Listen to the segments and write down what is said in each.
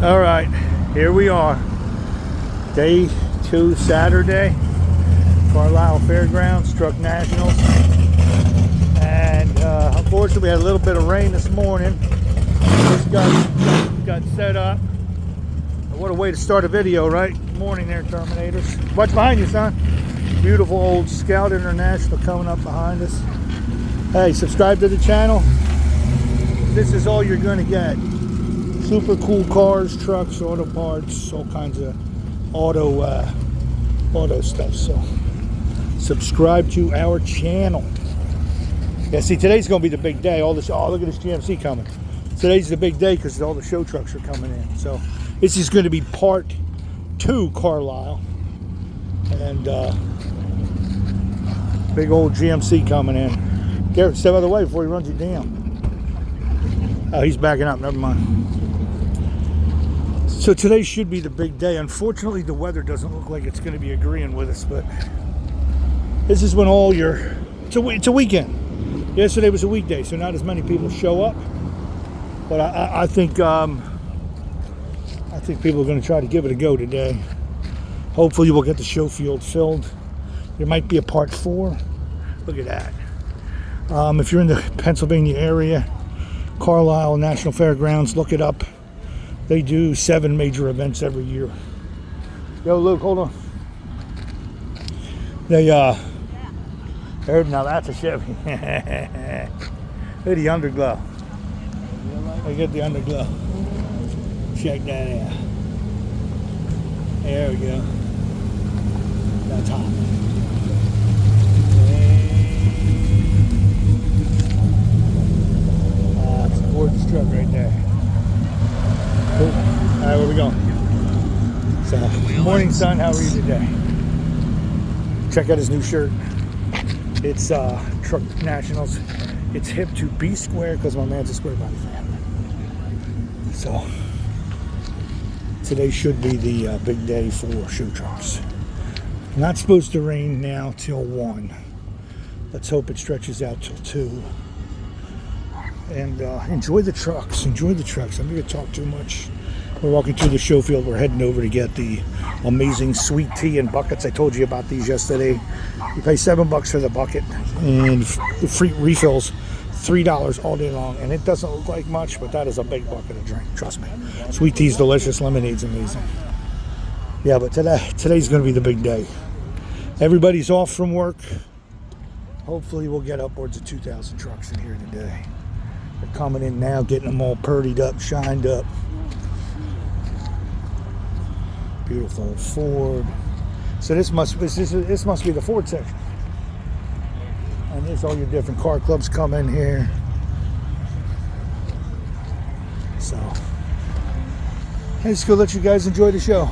All right, here we are. Day 2, Saturday. Carlisle Fairgrounds, Truck Nationals. And unfortunately, we had a little bit of rain this morning. Just got set up. What a way to start a video, right? Good morning there, Terminators. Watch behind you, son. Beautiful old Scout International coming up behind us. Hey, subscribe to the channel. This is all you're going to get. Super cool cars, trucks, auto parts, all kinds of auto stuff. So subscribe to our channel. Yeah, see, today's going to be the big day. All this, oh, look at this GMC coming. Today's the big day because all the show trucks are coming in. So this is going to be part 2 Carlisle. And big old GMC coming in. Garrett, step out of the way before he runs you down. Oh, he's backing up. Never mind. So today should be the big day. Unfortunately, the weather doesn't look like it's going to be agreeing with us, but this is when all your... It's a weekend. Yesterday was a weekday, so not as many people show up. But I think people are going to try to give it a go today. Hopefully we'll get the show field filled. There might be a part 4. Look at that. If you're in the Pennsylvania area, Carlisle National Fairgrounds, look it up. They do 7 major events every year. Yo, Luke, hold on. They, now that's a Chevy. Look at the underglow. They get the underglow. Check that out. There we go. That's hot. That's a gorgeous truck right there. Cool. All right, where we going? So, good morning, son. How are you today? Check out his new shirt. It's Truck Nationals. It's hip to B square because my man's a square body fan. So, today should be the big day for show trucks. Not supposed to rain now till 1. Let's hope it stretches out till 2. And enjoy the trucks. Enjoy the trucks. I'm not going to talk too much. We're walking through the show field. We're heading over to get the amazing sweet tea in buckets. I told you about these yesterday. You pay $7 for the bucket, and the free refills $3 all day long. And it doesn't look like much, but that is a big bucket of drink. Trust me. Sweet tea's delicious. Lemonade's amazing. Yeah, but today's going to be the big day. Everybody's off from work. Hopefully we'll get upwards of 2,000 trucks in here today. They're coming in now, getting them all purdied up, shined up. Beautiful Ford. So this must be the Ford section. And there's all your different car clubs come in here. So let's go let you guys enjoy the show.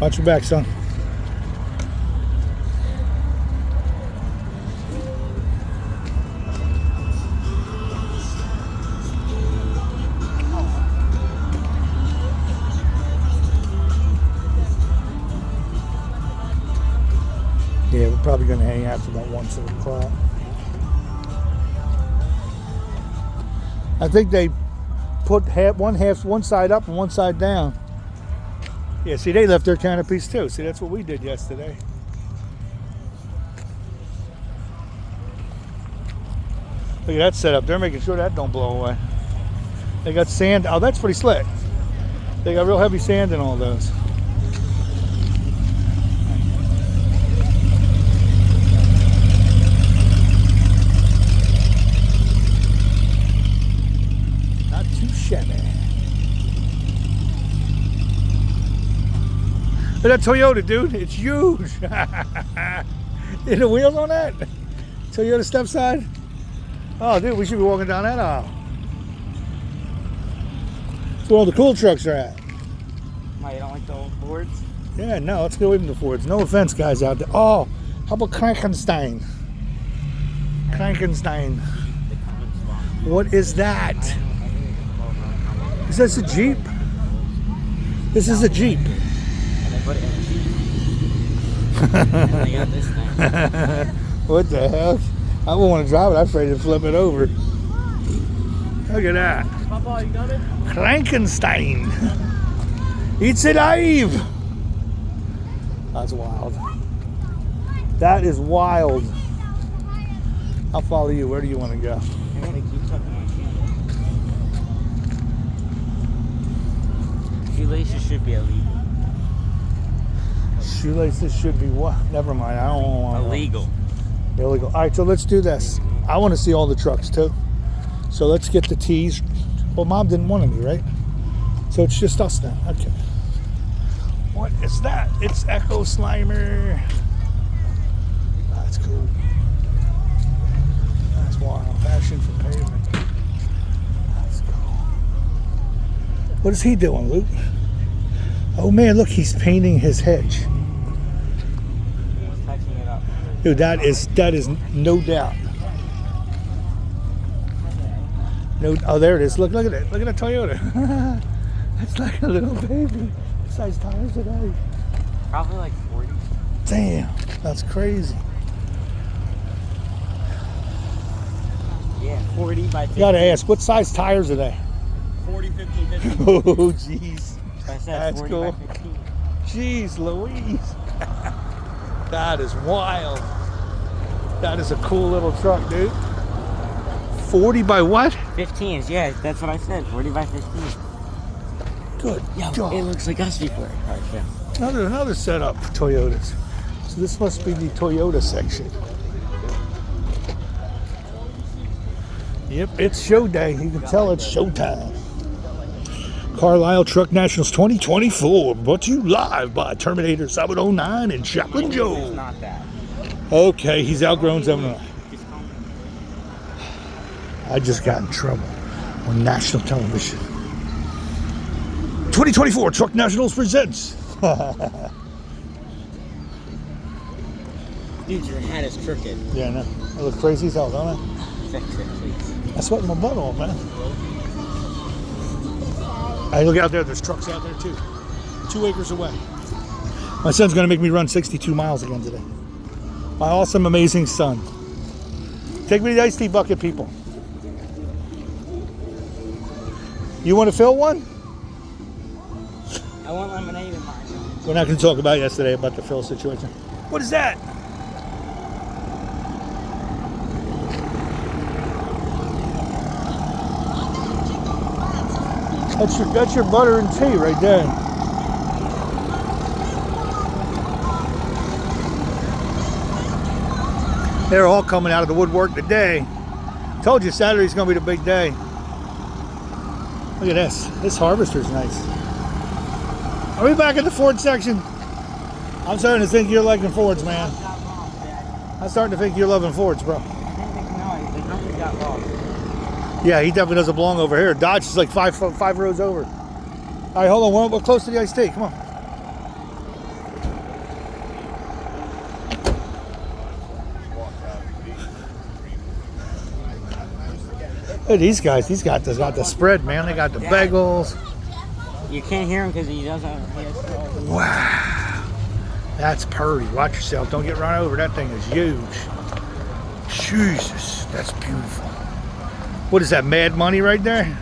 Watch your back, son. Yeah, we're probably going to hang out till about 1 o'clock. I think they put one side up and one side down. Yeah, see, they left their canopies too. See, that's what we did yesterday. Look at that setup. They're making sure that don't blow away. They got sand. Oh, that's pretty slick. They got real heavy sand in all those. Not too shabby. Look at that Toyota, dude. It's huge. You the wheels on that? Toyota step side? Oh, dude, we should be walking down that aisle. That's where all the cool trucks are at. Why, you don't like the old Fords? Yeah, no, let's go away from the Fords. No offense, guys out there. Oh, how about Frankenstein? Frankenstein. What is that? Is this a Jeep? This is a Jeep. Put it in. And they got this thing. What the hell? I wouldn't want to drive it. I'm afraid to flip it over. Look at that. Papa, you got it? Frankenstein. It's alive. That's wild. That is wild. I'll follow you. Where do you want to go? I gotta keep tucking my shoelaces. Shoelaces should be illegal. Shoelaces should be what? Never mind. I don't want Illegal. Illegal. All right, so let's do this. I want to see all the trucks too. So let's get the T's. Well, Mom didn't want any, right? So it's just us now. Okay. What is that? It's Echo Slimer. That's cool. That's wild. Passion for pavement. That's cool. What is he doing, Luke? Oh man, look, he's painting his hedge. Touching it up. Dude, that is no doubt. No, oh, there it is. Look at it. Look at the Toyota. That's like a little baby. What size tires are they? Probably like 40. Damn, that's crazy. Yeah, 40 by 50. Gotta ask, what size tires are they? 40, 50, 50. Oh, jeez. I said That's 40 cool. by 15. Jeez Louise. That is wild. That is a cool little truck, dude. 40 by what? 15s, yeah, that's what I said. 40 by 15. Good God. It looks like us before. All right, yeah. Another setup for Toyotas. So this must be the Toyota section. Yep, it's show day. You can tell it's showtime. Carlisle Truck Nationals 2024, brought to you live by Terminator 709 and Chaplain It's Joe. not that. Okay, he's outgrown 709. I just got in trouble on national television. 2024 Truck Nationals presents. Dude, your hat is crooked. Yeah, I know. I look crazy as hell, don't I? Fix it, please. I sweat my butt off, man. Hey, look out there. There's trucks out there, too. 2 acres away. My son's going to make me run 62 miles again today. My awesome, amazing son. Take me to the iced tea bucket, people. You want to fill one? I want lemonade in mine. We're not going to talk about yesterday about the fill situation. What is that? That's your butter and tea right there. They're all coming out of the woodwork today. Told you Saturday's gonna be the big day. Look at this. This harvester's nice. Are we back at the Ford section? I'm starting to think you're liking Fords, man. I'm starting to think you're loving Fords, bro. No, the company got lost. Yeah, he definitely doesn't belong over here. Dodge is like five rows over. All right, hold on. We're close to the iced tea. Come on. Look at these guys. These guys got the spread, man. They got the bagels. You can't hear him because he doesn't. Wow. That's purty. Watch yourself. Don't get run over. That thing is huge. Jesus, that's beautiful. What is that, Mad Money right there?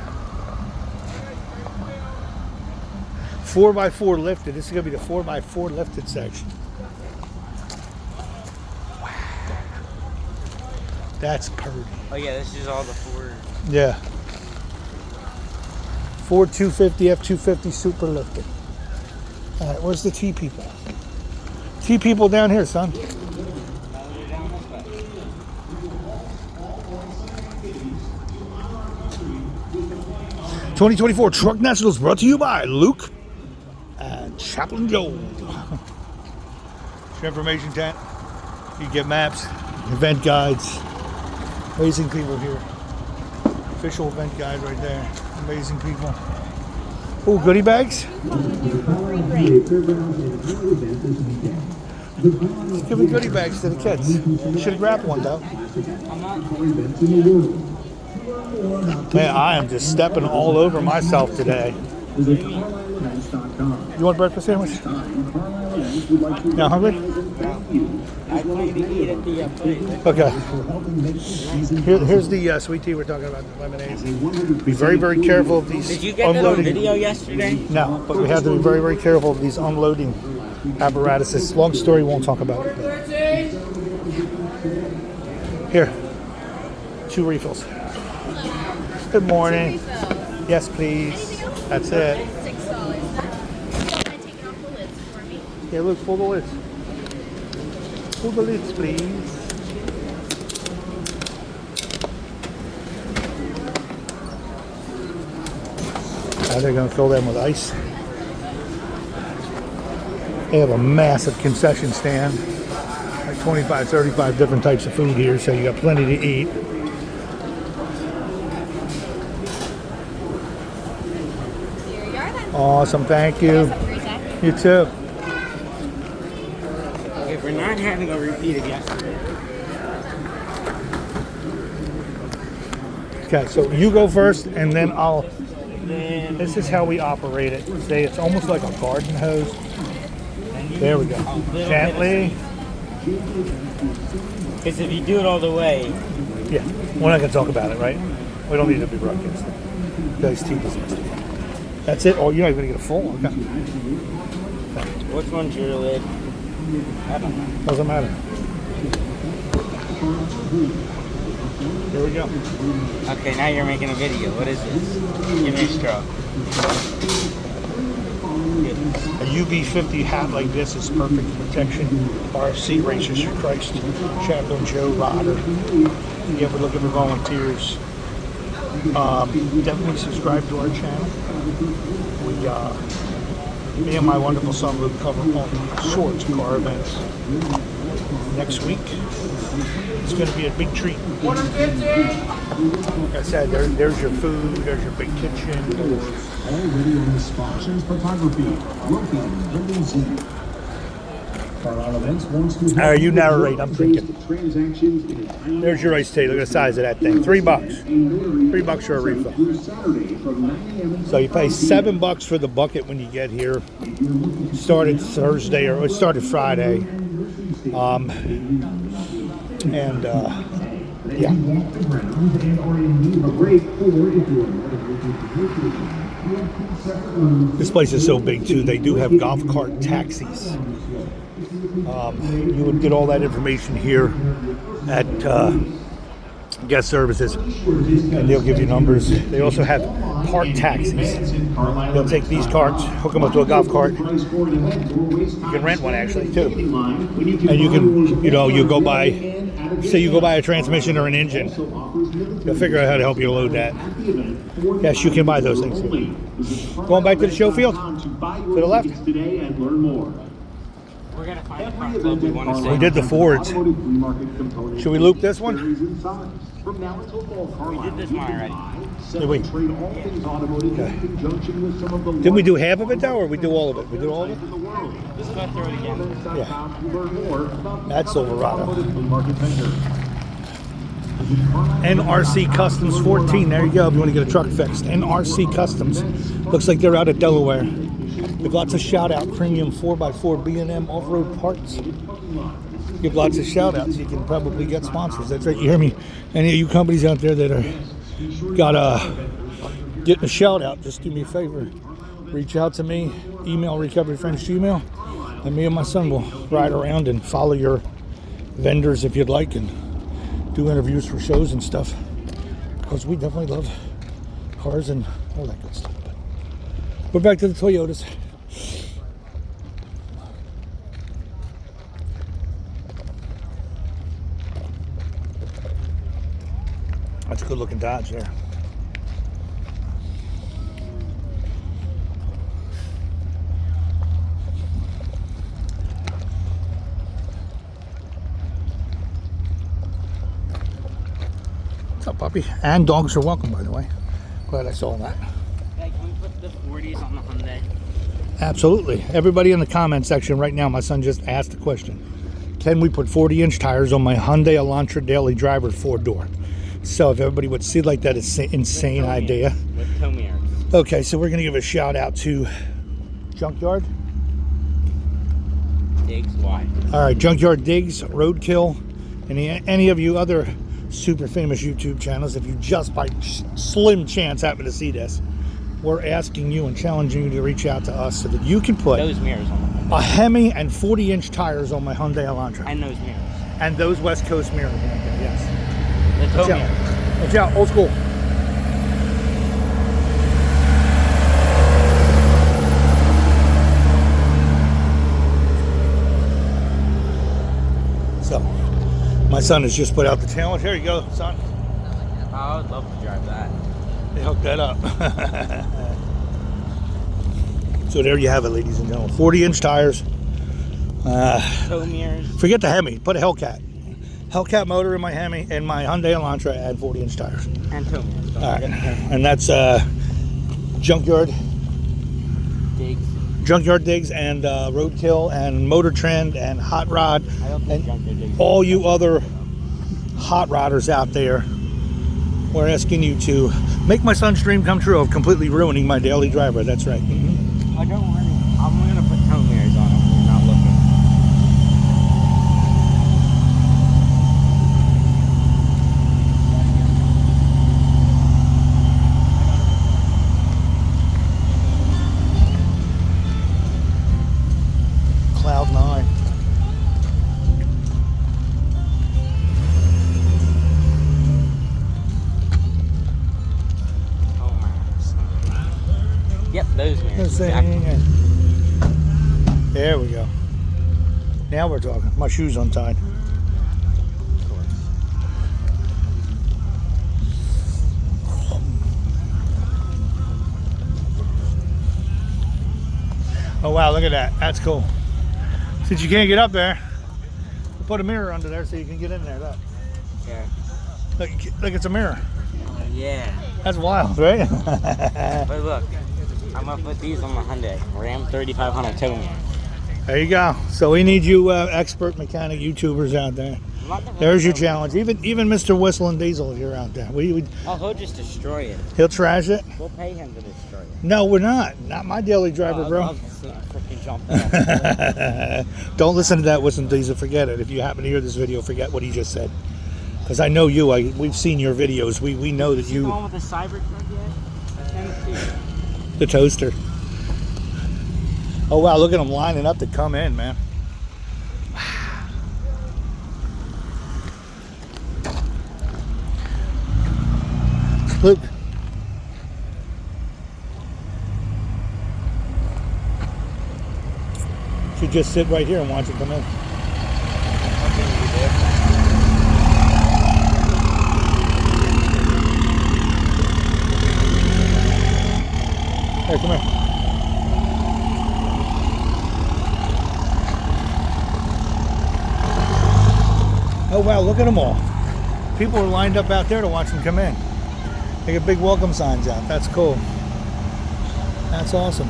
4x4 lifted. This is going to be the 4x4 lifted section. Wow. That's purty. Oh, yeah, this is all the Ford. Yeah. Ford 250, F-250 super lifted. All right, where's the T people? T people down here, son. 2024 Truck Nationals brought to you by Luke and Chaplain Joe. Your information tent. You get maps, event guides. Amazing people here. Official event guide right there. Amazing people. Oh, goodie bags. Give me goodie bags to the kids. Should have grabbed one though. Man, I am just stepping all over myself today. You want a breakfast sandwich? Now hungry? I plan to eat at the place. Okay. Here's the sweet tea we're talking about, the lemonade. Be very, very careful of these Did you get that on video yesterday? No, but we have to be very, very careful of these unloading apparatuses. Long story, won't talk about it. Here, 2 refills. Good morning. Yes, please. That's it. Yeah, look, pull the lids. Pull the lids, please. Now they're going to fill them with ice. They have a massive concession stand. Like 25, 35 different types of food here, so you got plenty to eat. Awesome, thank you. You too. Okay, we're not having a repeat of yesterday. Okay, so you go first, and then I'll. This is how we operate it. See, it's almost like a garden hose. There we go. Gently. Because if you do it all the way, Yeah, we're not going to talk about it, right? We don't need to be broadcast. Guys, tea disaster. That's it. Oh, you're not even going to get a full. Okay. which one's your lid? I don't know. Doesn't matter. Here we go. Okay, now you're making a video. What is this? Give me a straw. A UV50 hat like this is perfect protection. RFC Racers for Christ. Chaplain Joe Rodder. Yeah, we're looking for volunteers. Definitely subscribe to our channel. Me and my wonderful son Luke cover all sorts of car events. Next week, it's going to be a big treat. Like I said, there's your food, there's your big kitchen. Already on the sponsors photography. Carlisle Events wants to. All right, you narrate. I'm drinking. There's your iced tea. Look at the size of that thing. $3. $3 for a refill. So you pay $7 for the bucket when you get here. It started Thursday, or it started Friday. Yeah. This place is so big too. They do have golf cart taxis. You would get all that information here at guest services, and they'll give you numbers. They also have park taxis. They'll take these carts, hook them up to a golf cart. You can rent one actually too, and you can, you go buy, say you go buy a transmission or an engine. They'll figure out how to help you load that. Yes, you can buy those things. Going back to the show field, to the left. We're going to find a front club we want to see. We did the Fords. Should we loop this one? We did this one already. Did we? Okay. Didn't we do half of it though, or we do all of it? We do all of it? Let's go through it again. Yeah. That's Silverado. NRC Customs 14. There you go. If you want to get a truck fixed. NRC Customs. Looks like they're out of Delaware. Give lots of shout out. Premium 4x4 B&M off-road parts. Give lots of shout outs. You can probably get sponsors. That's right. You hear me? Any of you companies out there that are getting a shout out, just do me a favor. Reach out to me. Email recoveryfriends@gmail.com. And me and my son will ride around and follow your vendors if you'd like, and do interviews for shows and stuff, because we definitely love cars and all that good stuff. But we're back to the Toyotas. That's a good looking Dodge there. What's up, puppy? And dogs are welcome, by the way. Glad I saw that. Hey, can we put the 40s on the Hyundai? Absolutely. Everybody in the comment section right now, my son just asked a question. Can we put 40-inch tires on my Hyundai Elantra Daily Driver 4-door? So if everybody would see like that, it's an insane idea. With tow mirrors. Okay, so we're going to give a shout out to Junkyard. Digs, why? All right, Junkyard Digs, Roadkill, and any of you other super famous YouTube channels, if you just by slim chance happen to see this, we're asking you and challenging you to reach out to us so that you can put Those mirrors on the a Hemi and 40-inch tires on my Hyundai Elantra. And those mirrors. And those West Coast mirrors. Yes. The tow Watch mirror. out. Watch out. Old school. So, my son has just put out the challenge. Here you go, son. Oh, I would love to drive that. They hooked that up. So there you have it, ladies and gentlemen. 40-inch tires. Tow mirrors. Forget the Hemi. Put a Hellcat. Hellcat motor in my Hemi and my Hyundai Elantra. Add 40-inch tires. And tow mirrors. All right. And that's Junkyard Digs and Roadkill and Motor Trend and Hot Rod. I don't think And Junkyard Digs. all you other hot rodders out there, we're asking you to make my son's dream come true of completely ruining my daily driver. That's right. Oh, don't worry. I'm going to put tow mirrors on them when you're not looking. Cloud 9. Yep, those mirrors. There we go. Now we're talking. My shoe's untied. Of course. Oh wow, look at that. That's cool. Since you can't get up there, we'll put a mirror under there so you can get in there. Look, Yeah. look, it's a mirror. Yeah. That's wild, right? But look, I'm going to put these on my Hyundai Ram 3500 tow mirror. There you go. So we need you expert mechanic YouTubers out there. There's your challenge. Even Mr. Whistle and Diesel, if you're out there. Oh, he'll just destroy it. He'll trash it. We'll pay him to destroy it. No, we're not. Not my daily driver, I'd bro. love to see him freaking jump off. Don't listen to that Whistle and Diesel. Forget it. If you happen to hear this video, forget what he just said. Because I know you. We've seen your videos. We know that You you. the one with the Cybertruck yet? I sent it to you. The toaster. Oh wow! Look at them lining up to come in, man. Luke. Should just sit right here and watch it come in. Here, come here. Oh wow, look at them all. People are lined up out there to watch them come in. They got big welcome signs out. That's cool. That's awesome.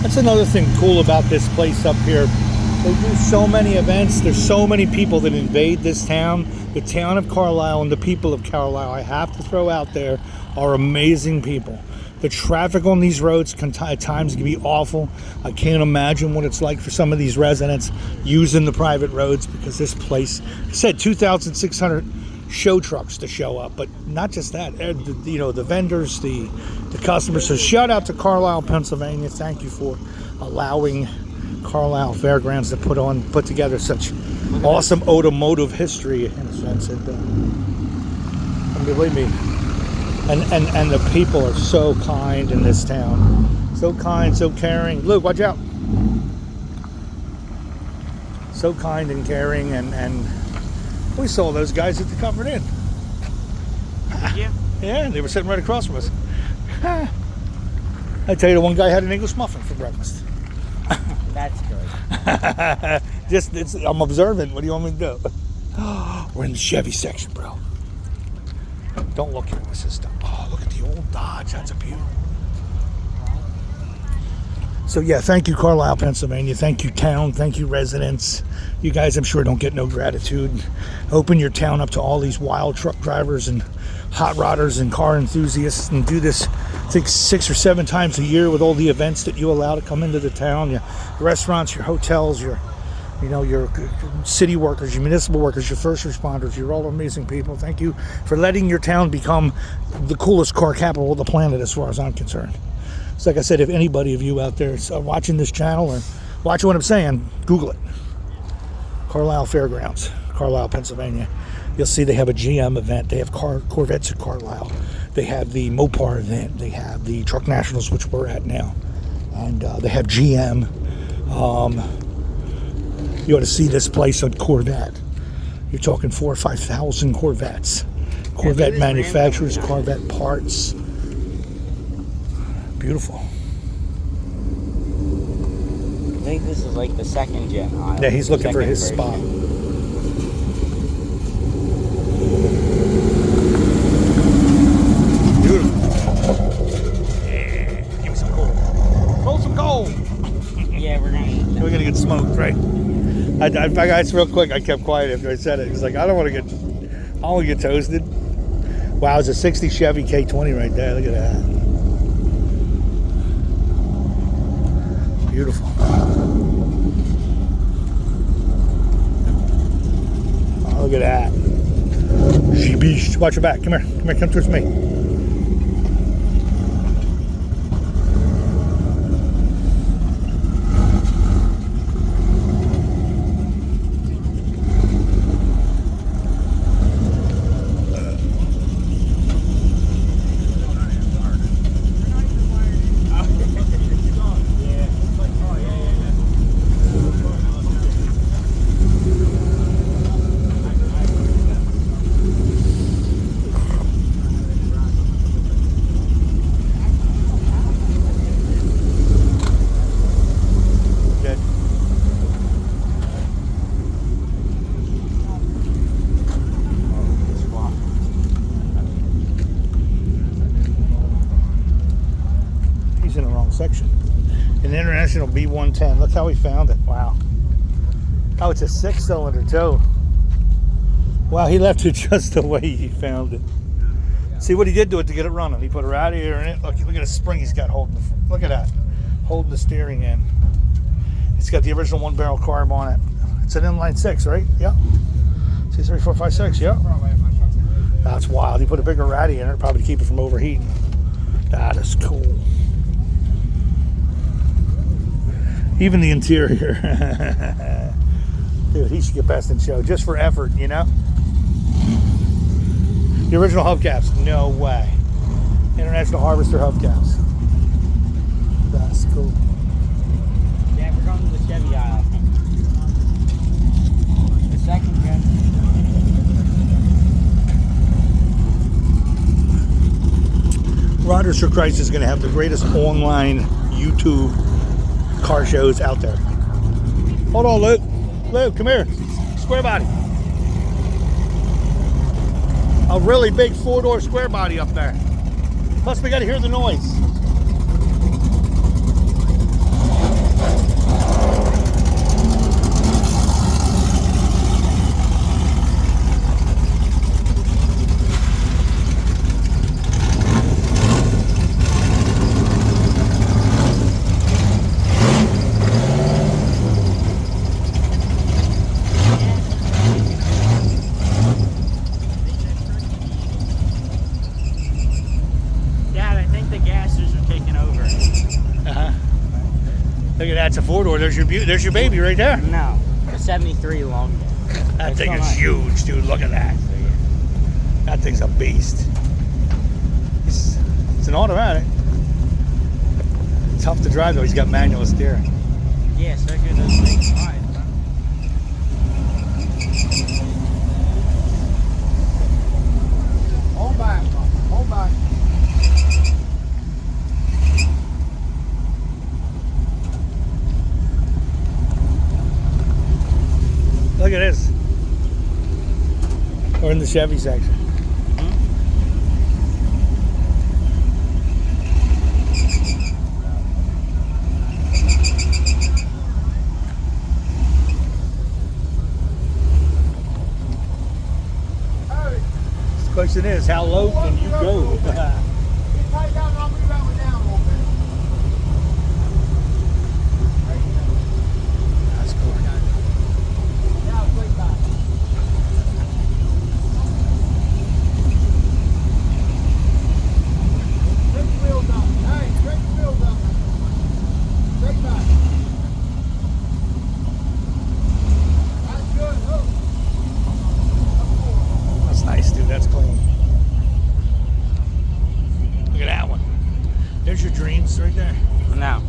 That's another thing cool about this place up here. They do so many events. There's so many people that invade this town. The town of Carlisle and the people of Carlisle, I have to throw out there, are amazing people. The traffic on these roads at times can be awful. I can't imagine what it's like for some of these residents using the private roads, because this place, I said 2,600 show trucks to show up, but not just that, you know, the vendors, the customers. So shout out to Carlisle, Pennsylvania. Thank you for allowing Carlisle Fairgrounds to put together such awesome automotive history, in a sense. And believe me, and the people are so kind in this town, so kind, so caring. Luke, watch out. So kind and caring, and we saw those guys at the Comfort Inn. Did you? Yeah, they were sitting right across from us. I tell you, the one guy had an English muffin for breakfast. That's good. I'm observant. What do you want me to do? We're in the Chevy section, bro. Don't look here, my sister. Oh, look at the old Dodge. That's a beauty. So yeah, thank you, Carlisle, Pennsylvania. Thank you, town. Thank you, residents. You guys, I'm sure, don't get no gratitude. Open your town up to all these wild truck drivers and hot rodders and car enthusiasts, and do this, I think, 6 or 7 times a year with all the events that you allow to come into the town. Your restaurants, your hotels, your city workers, your municipal workers, your first responders. You're all amazing people. Thank you for letting your town become the coolest car capital of the planet, as far as I'm concerned. So like I said, if anybody of you out there is watching this channel or watching what I'm saying, Google it. Carlisle Fairgrounds, Carlisle, Pennsylvania. You'll see they have a GM event. They have Corvettes at Carlisle. They have the Mopar event. They have the Truck Nationals, which we're at now. And they have GM. You ought to see this place on Corvette. You're talking 4,000 or 5,000 Corvettes. Corvette manufacturers, Corvette parts. Beautiful. I think this is like the second gen aisle. Yeah, he's looking for his version. spot. Beautiful. Yeah, give me some coal. Roll some coal. Yeah, we're gonna get smoked, right? I guys, real quick, I kept quiet after I said it. It's like, I don't want to get toasted. Wow, it's a 60 Chevy K20 right there. Look at that. Beautiful. Oh, look at that. She beast. Watch your back. Come here. Come towards me. In the wrong section. An International B110. Look how we found it. Wow. Oh, it's a 6-cylinder too. Wow, he left it just the way he found it. See what he did to it to get it running. He put a radiator in it. Look at the spring he's got holding. Look at that, holding the steering in. It's got the original 1-barrel carb on it. It's an inline 6, right? Yep. 2, 3, 4, 5, 6. Yep. That's wild. He put a bigger radiator in it, probably to keep it from overheating. That is cool. Even the interior. Dude, he should get best in show just for effort, you know? The original hubcaps, no way. International Harvester hubcaps. That's cool. Yeah, we're going to the Chevy aisle. The second gen. Riders for Christ is going to have the greatest online YouTube car shows out there. Hold on, Luke. Luke, come here. Square body. A really big 4-door square body up there. Plus, we got to hear the noise. Look at that, it's a 4-door. There's your baby right there. No, the 73 long. That thing is huge, dude. Look at that. That thing's a beast. It's an automatic. Tough to drive though. He's got manual steering. Yeah, so good those things ride. Hold back, hold back. Look at this. We're in the Chevy section. Question is, how low can you go? That's cool. That's nice, dude. That's clean. Look at that one. There's your dreams right there. No.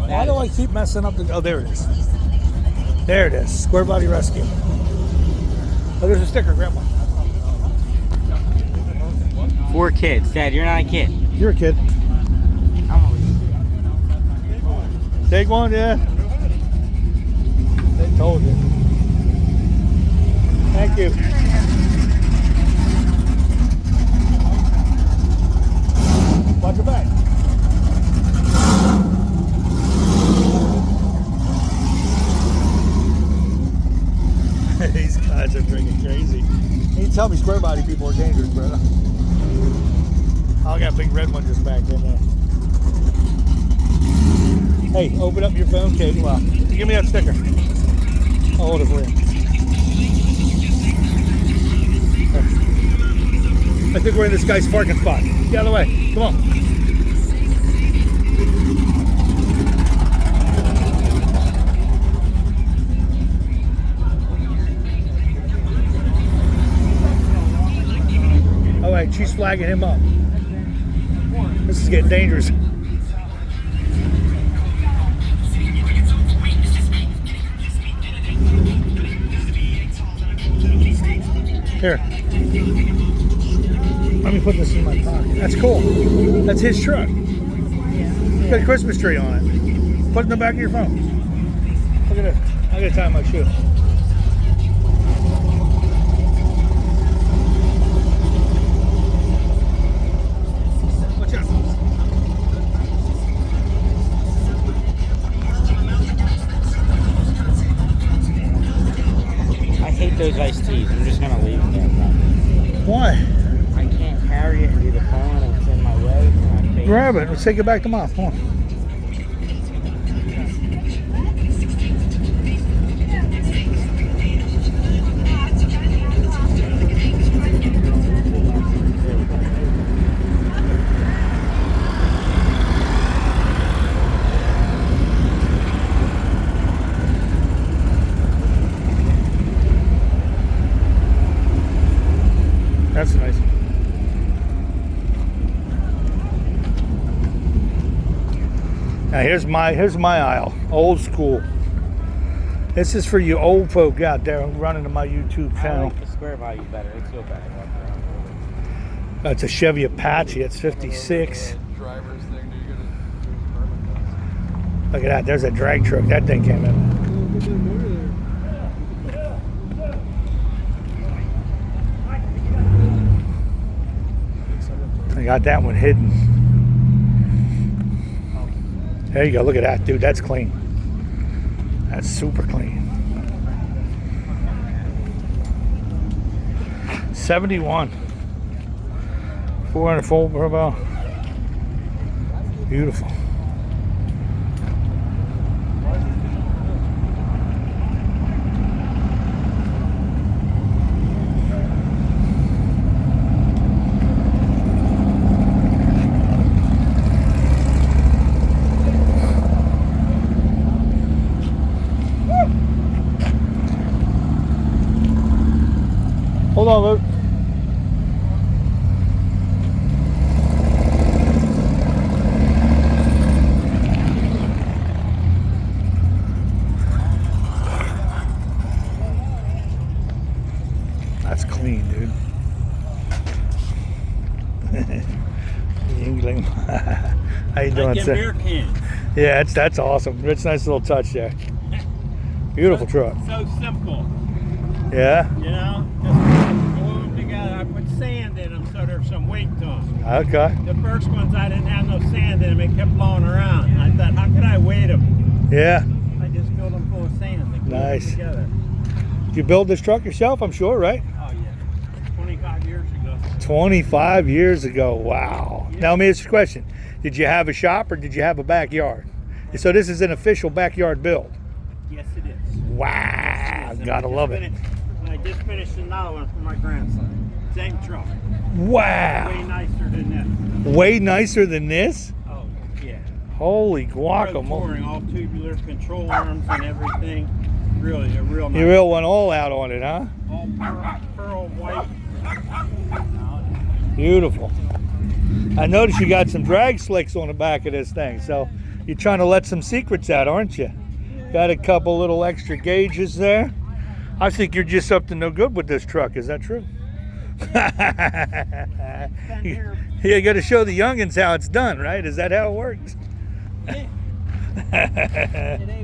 Why do I keep messing up the... Oh, there it is. There it is. Square Body Rescue. Oh, there's a sticker. Grab one. 4 kids. Dad, you're not a kid. You're a kid. I'm always Take one, yeah. They told you. Thank you. Watch your back. These guys are freaking crazy. You tell me square body people are dangerous, brother. I got a big red one just back in there. Hey, open up your phone, Kate. Well, give me that sticker. I'll hold it for you. I think we're in this guy's parking spot. Get out of the way. Come on. All right, she's flagging him up. This is getting dangerous. Here. Let me put this in my pocket. That's cool. That's his truck. It's got a Christmas tree on it. Put it in the back of your phone. Look at it. I gotta tie my shoe. Watch out. I hate those iced teas. I'm just gonna leave them there. Why? I can't carry it and do the phone. It's in my way. It's in my face. Grab it. Let's take it back to mom. Come on. That's nice. Now here's my aisle, old school. This is for you old folk out there running to my YouTube I channel. like the square value better. It's feel better. That's a Chevy Apache. It's 56. Driver's thing, you're gonna Look at that. There's a drag truck. That thing came in. I got that one hidden. There you go. Look at that, dude. That's clean. That's super clean. 71. 400 full turbo. Beautiful. Hold on, Luke. That's clean, dude. Yingling. How you doing, sir? Beer cans. Yeah, that's awesome. It's a nice little touch there. Beautiful truck. So simple, Yeah? you know. Just glue them together. I put sand in them so there's some weight to them. Okay. The first ones I didn't have no sand in them. It kept blowing around. I thought, how could I weight them? Yeah. I just filled them full of sand. They glued them Nice. together. You build this truck yourself, I'm sure, right? Oh yeah. 20 25 years ago. 25 years ago. Wow. Now let me ask you a question. Did you have a shop or did you have a backyard? So this is an official backyard build. Yes, it is. Wow. Yes, and Gotta love it. I just finished another one for my grandson. Same truck. Wow. Way nicer than Way nicer than this? this. Oh, yeah. Holy Road guacamole. touring, all tubular control arms and everything. Really, a real nice. You really went all out on it, huh? All pearl white. Beautiful. I noticed you got some drag slicks on the back of this thing, so you're trying to let some secrets out, aren't you? Got a couple little extra gauges there. I think you're just up to no good with this truck. Is that true? You got to show the youngins how it's done, right? Is that how it works? Today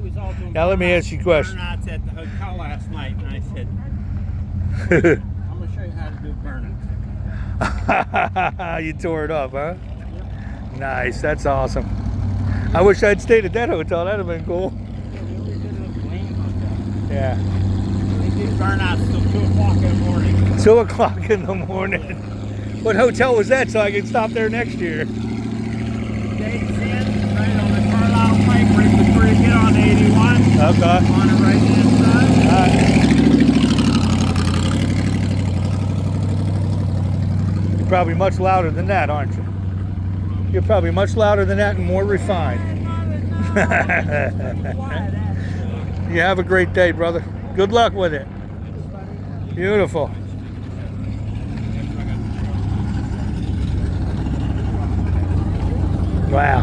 was all doing Now let me ask you a question. burnouts at the hotel last night, and I said, I'm going to show you how to do burnout. You tore it up, huh? Nice. That's awesome. I wish I'd stayed at that hotel. That'd have been cool. Yeah. They did burnouts till 2 o'clock in the morning. 2 o'clock in the morning. What hotel was that so I can stop there next year? Days in, right on the Carlisle Pike, right before you get on 81. Okay. On the right hand side. You're probably much louder than that, aren't you? You're probably much louder than that and more refined. You have a great day, brother. Good luck with it. Beautiful. Wow.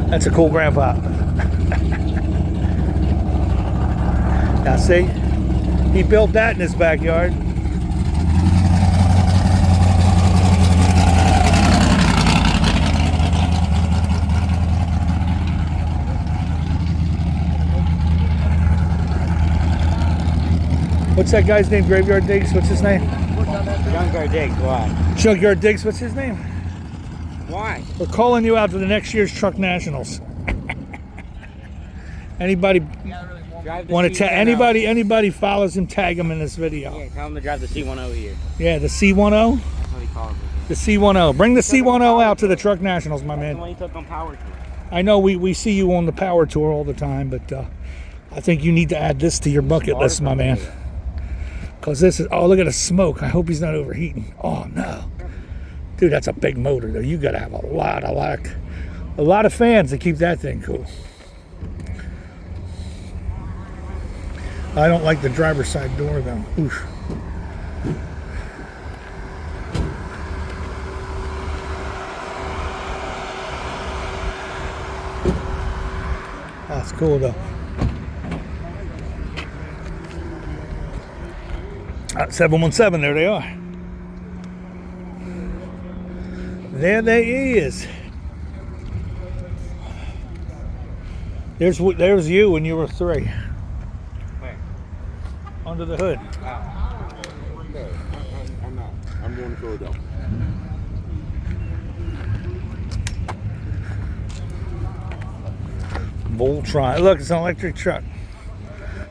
That's a cool grandpa. Now see, he built that in his backyard. What's that guy's name? Graveyard Diggs? What's his name? Junkyard Diggs, why? Junkyard Diggs. What's his name? Why? We're calling you out to the next year's Truck Nationals. Anybody Drive the want to C10. anybody follows him, tag him in this video. Yeah, tell him to drive the C10 here. Yeah, the C10, That's what he calls it. the C10. Bring the C10 out to the Truck Nationals, my That's the man. one he took on Power Tour. I know we see you on the Power Tour all the time, but I think you need to add this to your bucket list, my man. Because this is, oh, look at the smoke. I hope he's not overheating. Oh, no. Dude, that's a big motor, though. You got to have a lot of fans to keep that thing cool. I don't like the driver's side door, though. Oof. That's cool, though. 717, there they are. There they is. There's you when you were 3. Where? Under the hood. I'm not. I'm going to Philadelphia. Voltron. Look, it's an electric truck.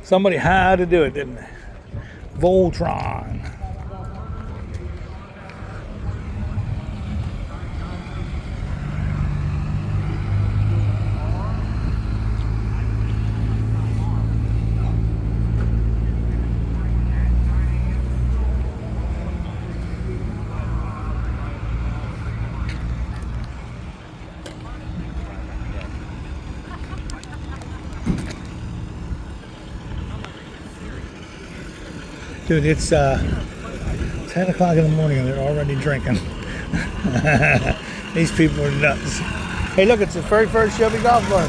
Somebody had to do it, didn't they? Voltron. Dude, it's 10 o'clock in the morning and they're already drinking. These people are nuts. Hey, look, it's the very first Chevy golf cart.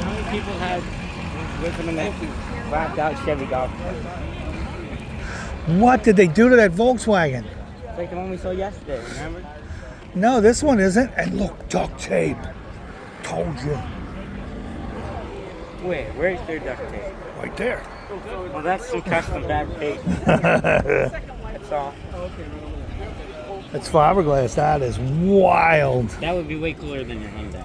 How many people had with them in that flapped out Chevy golf cart? What did they do to that Volkswagen? It's like the one we saw yesterday, remember? No, this one isn't. And look, duct tape. Told you. Where? Where's their duct tape? Right there. Well, that's some custom fabrication. That's all. That's fiberglass. That is wild. That would be way cooler than your Hyundai.